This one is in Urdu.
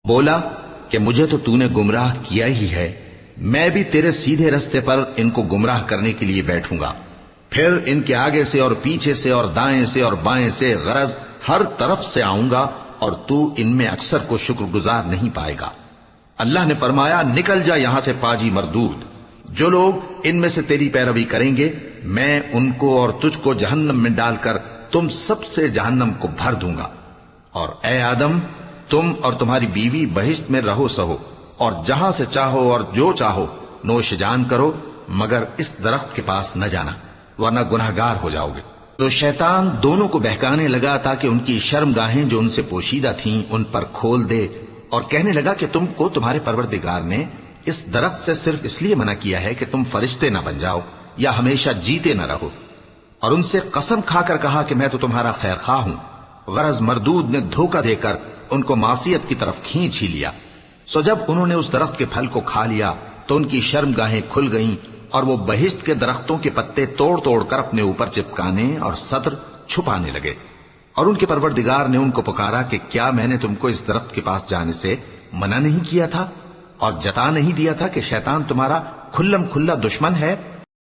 بولا کہ مجھے تو تو نے گمراہ کیا ہی ہے، میں بھی تیرے سیدھے رستے پر ان کو گمراہ کرنے کے لیے بیٹھوں گا، پھر ان کے آگے سے اور پیچھے سے اور دائیں سے اور بائیں سے غرض ہر طرف سے آؤں گا، اور تو ان میں اکثر کو شکر گزار نہیں پائے گا۔ اللہ نے فرمایا نکل جا یہاں سے پاجی مردود، جو لوگ ان میں سے تیری پیروی کریں گے میں ان کو اور تجھ کو جہنم میں ڈال کر تم سب سے جہنم کو بھر دوں گا، اور اے آدم تم اور تمہاری بیوی بہشت میں رہو سہو، اور جہاں سے چاہو اور جو چاہو نوش جان کرو، مگر اس درخت کے پاس نہ جانا ورنہ گناہگار ہو جاؤ گے۔ تو شیطان دونوں کو بہکانے لگا تاکہ ان کی شرمگاہیں جو ان سے پوشیدہ تھیں ان پر کھول دے، اور کہنے لگا کہ تم کو تمہارے پروردگار نے اس درخت سے صرف اس لیے منع کیا ہے کہ تم فرشتے نہ بن جاؤ یا ہمیشہ جیتے نہ رہو، اور ان سے قسم کھا کر کہا کہ میں تو تمہارا خیر خواہ ہوں۔ غرض مردود نے دھوکہ دے کر ان کو معصیت کی طرف کھینچ ہی لیا۔ سو جب انہوں نے اس درخت کے پھل کو کھا لیا تو ان کی شرمگاہیں کھل گئیں، اور وہ بہشت کے درختوں کے پتے توڑ توڑ کر اپنے اوپر چپکانے اور صدر چھپانے لگے، اور ان کے پروردگار نے ان کو پکارا کہ کیا میں نے تم کو اس درخت کے پاس جانے سے منع نہیں کیا تھا، اور جتا نہیں دیا تھا کہ شیطان تمہارا کھلم کھلا دشمن ہے؟